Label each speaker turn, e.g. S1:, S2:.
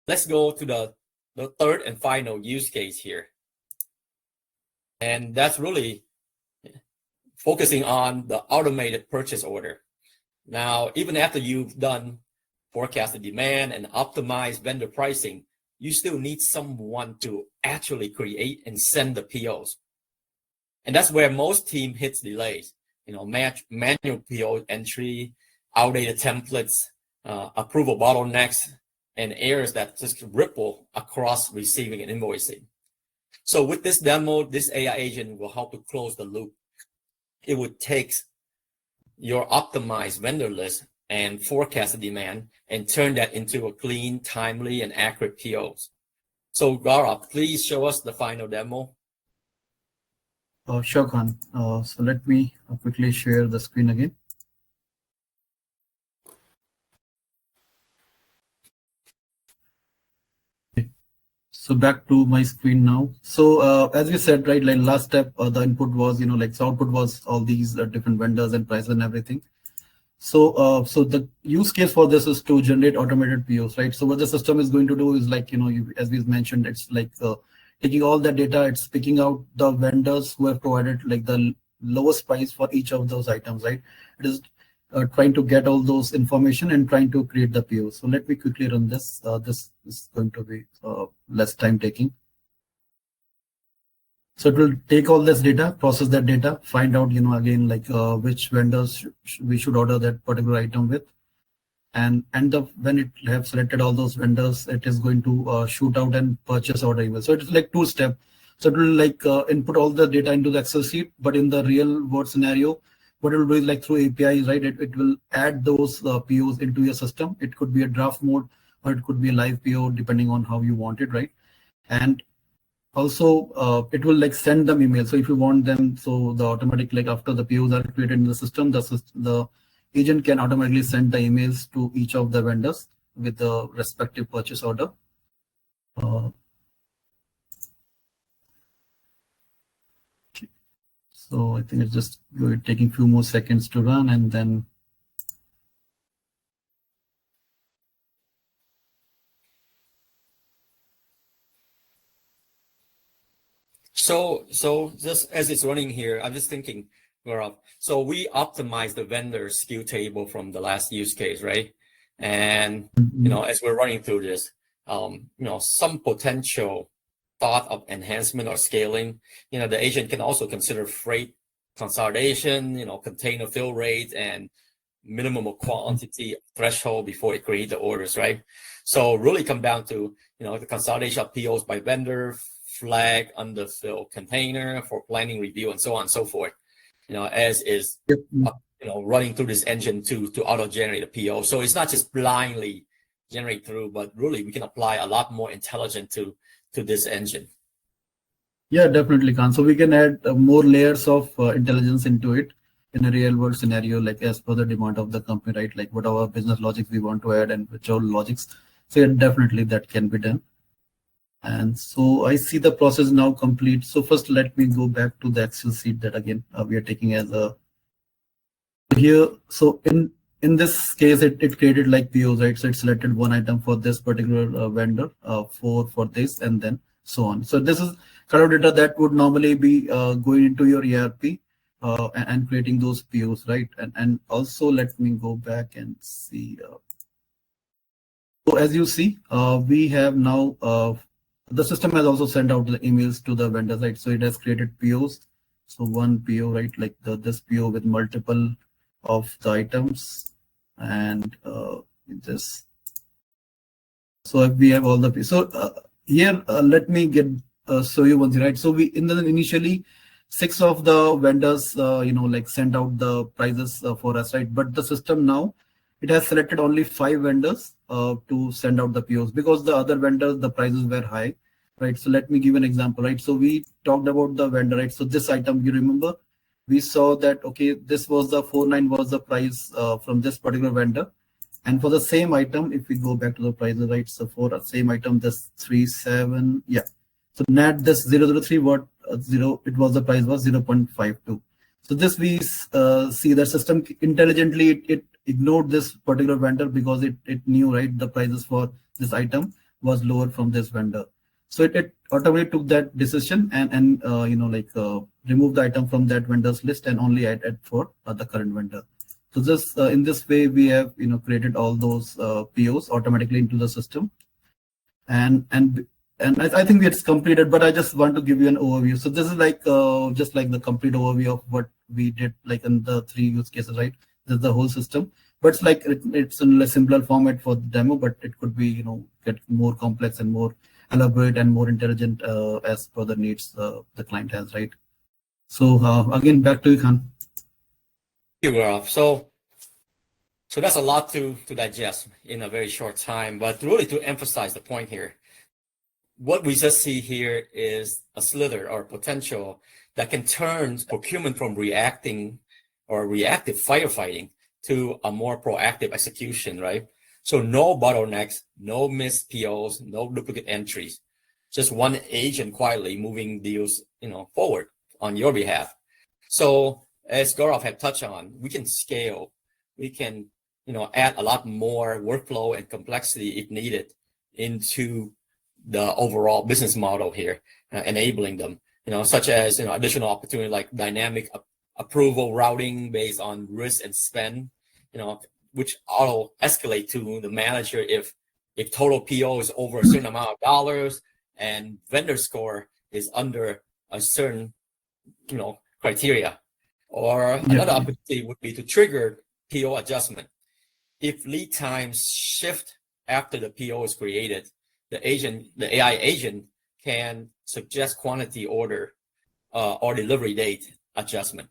S1: let's go to the third and final use case here. And that's really focusing on the automated purchase order. Now, even after you've done forecasted demand and optimized vendor pricing, you still need someone to actually create and send the POs. And that's where most team hits delays, manual PO entry, outdated templates, approval bottlenecks, and errors that just ripple across receiving and invoicing. So with this demo, this AI agent will help to close the loop. It would take your optimized vendor list and forecasted demand and turn that into a clean, timely, and accurate POs. So Gaurav, please show us the final demo.
S2: Sure, Khan. So let me quickly share the screen again. So back to my screen now. So as we said, right, like last step, the input was, so output was all these different vendors and prices and everything. So so the use case for this is to generate automated POs, right? So what the system is going to do is like, as we mentioned, it's like taking all the data, it's picking out the vendors who have provided like the lowest price for each of those items, right? It is trying to get all those information and trying to create the PO. So let me quickly run this. This is going to be less time taking. So it will take all this data, process that data, find out, again, like which vendors we should order that particular item with. And when it have selected all those vendors, it is going to shoot out and purchase order email. So it's like two-step. So it will like input all the data into the Excel sheet, but in the real world scenario, what it will do is like through APIs, right? It will add those POs into your system. It could be a draft mode or it could be a live PO depending on how you want it, right? And also it will like send them email. So if you want them, so the automatic, like after the POs are created in the system, the agent can automatically send the emails to each of the vendors with the respective purchase order. So I think it's just taking a few more seconds to run, and then
S1: So just as it's running here, I'm just thinking, Gaurav, so we optimize the vendor SKU table from the last use case, right? And as we're running through this, some potential thought of enhancement or scaling, the agent can also consider freight consolidation, container fill rate and minimum quantity threshold before it create the orders, right? So really come down to, the consolidation of POs by vendor, flag underfill container for planning review and so on and so forth, as is, running through this engine to auto generate a PO. So it's not just blindly generate through, but really we can apply a lot more intelligence to this engine.
S2: Yeah, definitely, Khan. So we can add more layers of intelligence into it in a real world scenario, like as per the demand of the company, right? Like what our business logics we want to add and which all logics. So yeah, definitely that can be done. And so I see the process now complete. So first, let me go back to the Excel sheet that again we are taking as a here. So in this case, it created like POs, right? So it selected one item for this particular vendor, four for this, and then so on. So this is kind of data that would normally be going into your ERP and creating those POs, right? And also let me go back and see. So as you see, we have now the system has also sent out the emails to the vendors, right? So it has created POs. So one PO, right? Like this PO with multiple of the items, and this. So we have all the POs. So here, let me get show you one thing, right? So we initially 6 of the vendors, like sent out the prices for us, right? But the system now, it has selected only 5 vendors to send out the POs because the other vendors, the prices were high, right? So let me give an example, right? So we talked about the vendor, right? So this item, you remember, we saw that, okay, this was the 49 was the price from this particular vendor. And for the same item, if we go back to the prices, right? So for the same item, this 37, yeah. So net this 003, what 0, it was the price was 0.52. So this we see the system intelligently, it ignored this particular vendor because it knew, right, the prices for this item was lower from this vendor. So it automatically took that decision and remove the item from that vendor's list and only add it for the current vendor. So just in this way, we have created all those POs automatically into the system, and I think it's completed. But I just want to give you an overview. So this is like just like the complete overview of what we did, like in the 3 use cases, right? This is the whole system, but it's like it's in a simpler format for the demo, but it could be get more complex and more elaborate and more intelligent as per the needs the client has, right? So again, back to you, Khan.
S1: Thank you, Gaurav. So that's a lot to digest in a very short time, but really to emphasize the point here, what we just see here is a slither or potential that can turn procurement from reacting or reactive firefighting to a more proactive execution, right? So no bottlenecks, no missed POs, no duplicate entries, just one agent quietly moving deals, forward on your behalf. So as Gaurav had touched on, we can scale, we can, add a lot more workflow and complexity if needed into the overall business model here, enabling them, such as, additional opportunity like dynamic approval routing based on risk and spend, which auto escalate to the manager if total PO is over a certain amount of dollars and vendor score is under a certain, criteria. Or another opportunity would be to trigger PO adjustment. If lead times shift after the PO is created, the AI agent can suggest quantity order or delivery date adjustment.